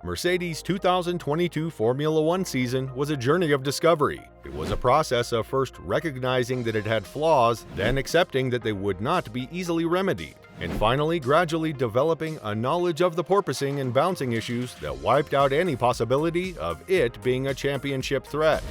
Mercedes' 2022 Formula One season was a journey of discovery. It was a process of first recognizing that it had flaws, then accepting that they would not be easily remedied, and finally gradually developing a knowledge of the porpoising and bouncing issues that wiped out any possibility of it being a championship threat.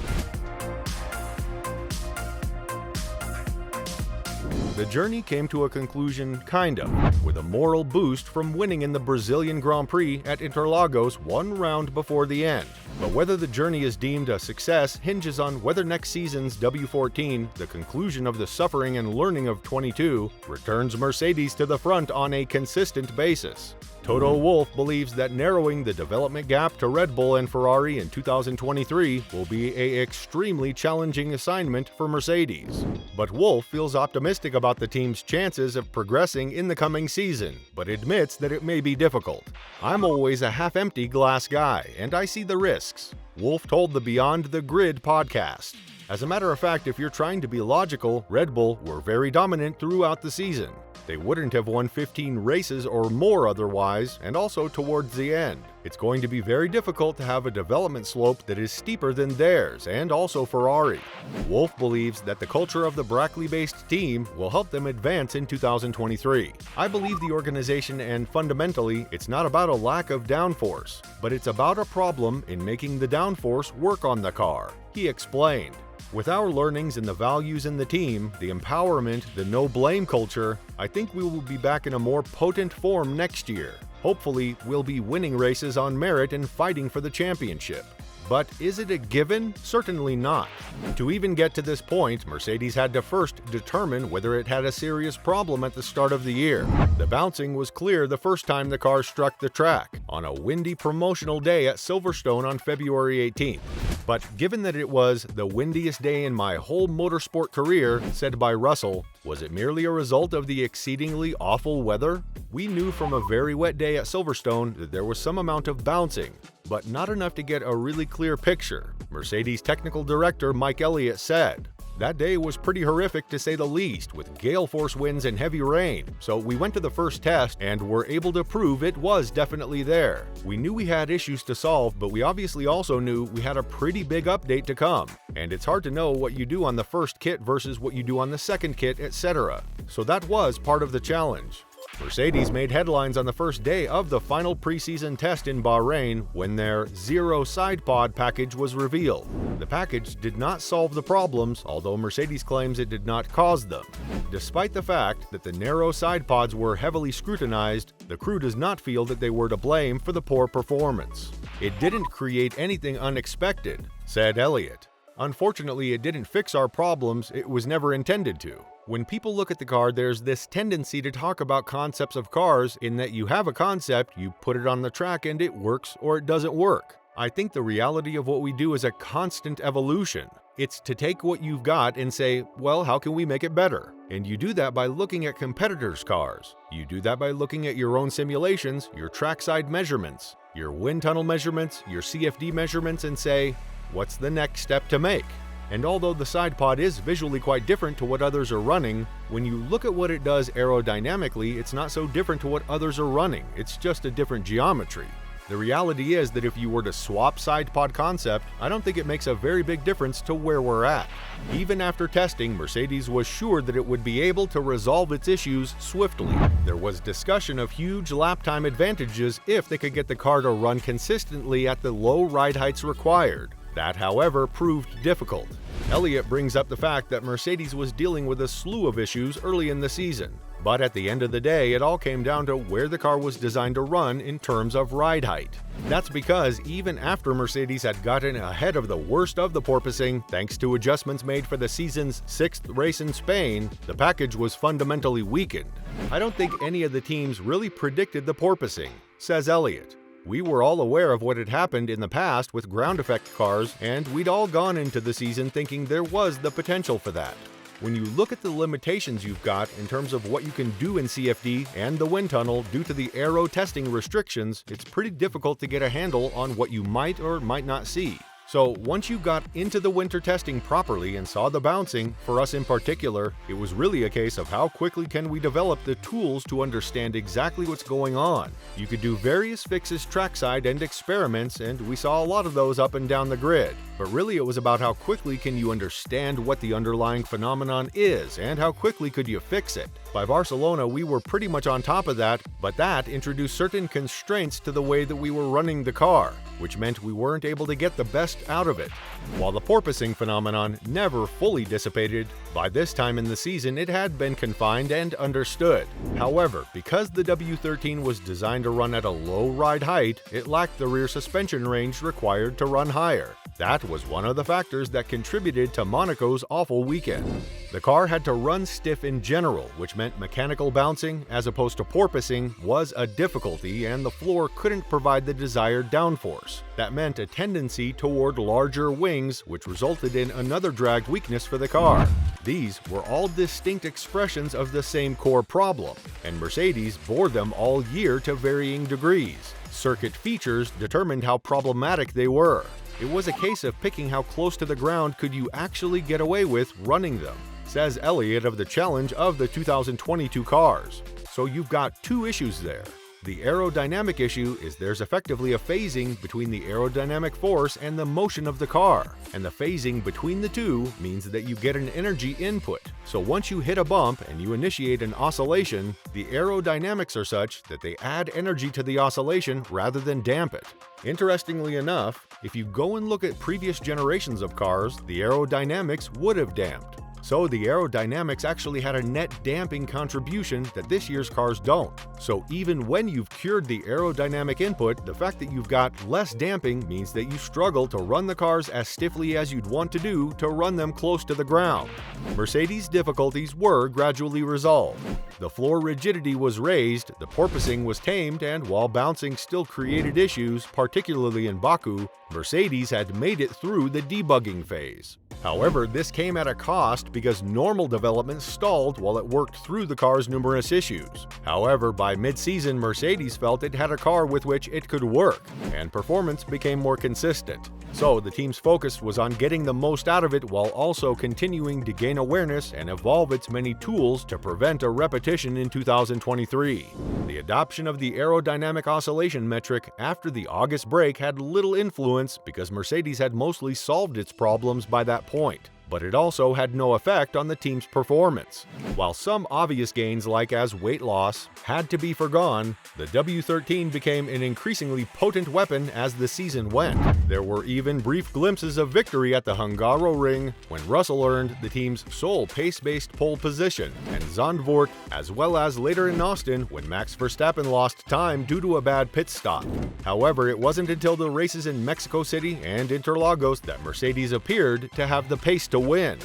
The journey came to a conclusion, kind of, with a moral boost from winning in the Brazilian Grand Prix at Interlagos one round before the end. But whether the journey is deemed a success hinges on whether next season's W14, the conclusion of the suffering and learning of 22, returns Mercedes to the front on a consistent basis. Toto Wolff believes that narrowing the development gap to Red Bull and Ferrari in 2023 will be an extremely challenging assignment for Mercedes. But Wolff feels optimistic about the team's chances of progressing in the coming season, but admits that it may be difficult. "I'm always a half-empty glass guy, and I see the risks," Wolff told the Beyond the Grid podcast. As a matter of fact, if you're trying to be logical, Red Bull were very dominant throughout the season. They wouldn't have won 15 races or more otherwise, and also towards the end. It's going to be very difficult to have a development slope that is steeper than theirs, and also Ferrari. Wolff believes that the culture of the Brackley-based team will help them advance in 2023. "I believe the organization, and fundamentally, it's not about a lack of downforce, but it's about a problem in making the downforce work on the car," he explained. "With our learnings and the values in the team, the empowerment, the no-blame culture, I think we will be back in a more potent form next year. Hopefully, we'll be winning races on merit and fighting for the championship." But is it a given? Certainly not. To even get to this point, Mercedes had to first determine whether it had a serious problem at the start of the year. The bouncing was clear the first time the car struck the track, on a windy promotional day at Silverstone on February 18th. But given that it was the windiest day in my whole motorsport career, said by Russell, was it merely a result of the exceedingly awful weather? "We knew from a very wet day at Silverstone that there was some amount of bouncing, but not enough to get a really clear picture," Mercedes technical director Mike Elliott said. "That day was pretty horrific to say the least, with gale force winds and heavy rain, so we went to the first test and were able to prove it was definitely there. We knew we had issues to solve, but we obviously also knew we had a pretty big update to come, and it's hard to know what you do on the first kit versus what you do on the second kit, etc. So that was part of the challenge." Mercedes made headlines on the first day of the final preseason test in Bahrain when their Zero Side Pod package was revealed. The package did not solve the problems, although Mercedes claims it did not cause them. Despite the fact that the narrow side pods were heavily scrutinized, the crew does not feel that they were to blame for the poor performance. "It didn't create anything unexpected," said Elliott. "Unfortunately, it didn't fix our problems, it was never intended to. When people look at the car, there's this tendency to talk about concepts of cars in that you have a concept, you put it on the track and it works or it doesn't work. I think the reality of what we do is a constant evolution. It's to take what you've got and say, well, how can we make it better? And you do that by looking at competitors' cars. You do that by looking at your own simulations, your trackside measurements, your wind tunnel measurements, your CFD measurements, and say, what's the next step to make? And although the side pod is visually quite different to what others are running, when you look at what it does aerodynamically, it's not so different to what others are running, it's just a different geometry. The reality is that if you were to swap side pod concept, I don't think it makes a very big difference to where we're at." Even after testing, Mercedes was sure that it would be able to resolve its issues swiftly. There was discussion of huge lap time advantages if they could get the car to run consistently at the low ride heights required. That, however, proved difficult. Elliott brings up the fact that Mercedes was dealing with a slew of issues early in the season. But at the end of the day, it all came down to where the car was designed to run in terms of ride height. That's because even after Mercedes had gotten ahead of the worst of the porpoising, thanks to adjustments made for the season's 6th race in Spain, the package was fundamentally weakened. "I don't think any of the teams really predicted the porpoising," says Elliott. "We were all aware of what had happened in the past with ground effect cars, and we'd all gone into the season thinking there was the potential for that. When you look at the limitations you've got in terms of what you can do in CFD and the wind tunnel due to the aero testing restrictions, it's pretty difficult to get a handle on what you might or might not see. So once you got into the winter testing properly and saw the bouncing, for us in particular, it was really a case of how quickly can we develop the tools to understand exactly what's going on. You could do various fixes trackside and experiments, and we saw a lot of those up and down the grid. But really it was about how quickly can you understand what the underlying phenomenon is, and how quickly could you fix it. By Barcelona, we were pretty much on top of that, but that introduced certain constraints to the way that we were running the car, which meant we weren't able to get the best out of it. While the porpoising phenomenon never fully dissipated, by this time in the season it had been confined and understood. However, because the W14 was designed to run at a low ride height, it lacked the rear suspension range required to run higher. That was one of the factors that contributed to Monaco's awful weekend. The car had to run stiff in general, which meant mechanical bouncing, as opposed to porpoising, was a difficulty, and the floor couldn't provide the desired downforce. That meant a tendency toward larger wings, which resulted in another drag weakness for the car. These were all distinct expressions of the same core problem, and Mercedes bore them all year to varying degrees. Circuit features determined how problematic they were. It was a case of picking how close to the ground could you actually get away with running them, says Elliott of the challenge of the 2022 cars. So you've got two issues there. The aerodynamic issue is there's effectively a phasing between the aerodynamic force and the motion of the car, and the phasing between the two means that you get an energy input. So once you hit a bump and you initiate an oscillation, the aerodynamics are such that they add energy to the oscillation rather than damp it. Interestingly enough, if you go and look at previous generations of cars, the aerodynamics would have damped. So the aerodynamics actually had a net damping contribution that this year's cars don't. So even when you've cured the aerodynamic input, the fact that you've got less damping means that you struggle to run the cars as stiffly as you'd want to do to run them close to the ground. Mercedes' difficulties were gradually resolved. The floor rigidity was raised, the porpoising was tamed, and while bouncing still created issues, particularly in Baku, Mercedes had made it through the debugging phase. However, this came at a cost because normal development stalled while it worked through the car's numerous issues. However, by mid-season, Mercedes felt it had a car with which it could work, and performance became more consistent. So the team's focus was on getting the most out of it while also continuing to gain awareness and evolve its many tools to prevent a repetition in 2023. The adoption of the aerodynamic oscillation metric after the August break had little influence because Mercedes had mostly solved its problems by that point, but it also had no effect on the team's performance. While some obvious gains like as weight loss had to be forgone, the W13 became an increasingly potent weapon as the season went. There were even brief glimpses of victory at the Hungaroring when Russell earned the team's sole pace-based pole position, and Zandvoort, as well as later in Austin when Max Verstappen lost time due to a bad pit stop. However, it wasn't until the races in Mexico City and Interlagos that Mercedes appeared to have the pace to win.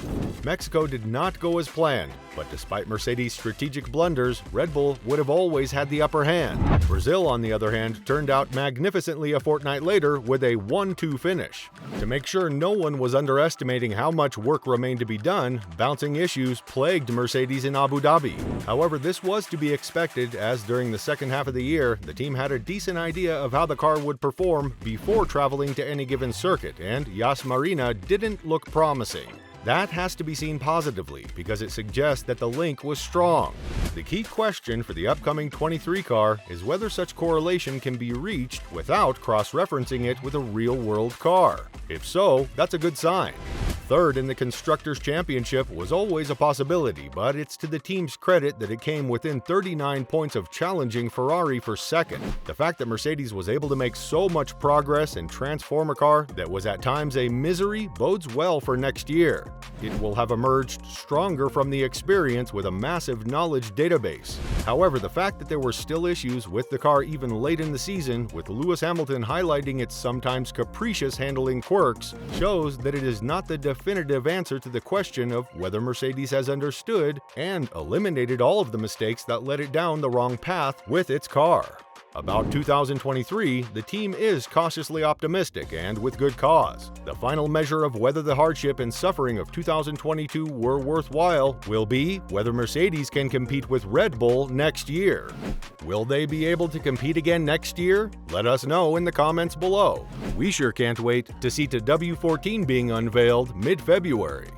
Mexico did not go as planned, but despite Mercedes' strategic blunders, Red Bull would have always had the upper hand. Brazil, on the other hand, turned out magnificently a fortnight later with a 1-2 finish. To make sure no one was underestimating how much work remained to be done, bouncing issues plagued Mercedes in Abu Dhabi. However, this was to be expected as during the second half of the year, the team had a decent idea of how the car would perform before traveling to any given circuit, and Yas Marina didn't look promising. That has to be seen positively because it suggests that the link was strong. The key question for the upcoming 23 car is whether such correlation can be reached without cross-referencing it with a real-world car. If so, that's a good sign. Third in the Constructors' Championship was always a possibility, but it's to the team's credit that it came within 39 points of challenging Ferrari for second. The fact that Mercedes was able to make so much progress and transform a car that was at times a misery bodes well for next year. It will have emerged stronger from the experience with a massive knowledge database. However, the fact that there were still issues with the car even late in the season, with Lewis Hamilton highlighting its sometimes capricious handling quirks, shows that it is not the definitive answer to the question of whether Mercedes has understood and eliminated all of the mistakes that led it down the wrong path with its car. About 2023, the team is cautiously optimistic and with good cause. The final measure of whether the hardship and suffering of 2022 were worthwhile will be whether Mercedes can compete with Red Bull next year. Will they be able to compete again next year? Let us know in the comments below. We sure can't wait to see the W14 being unveiled mid-February.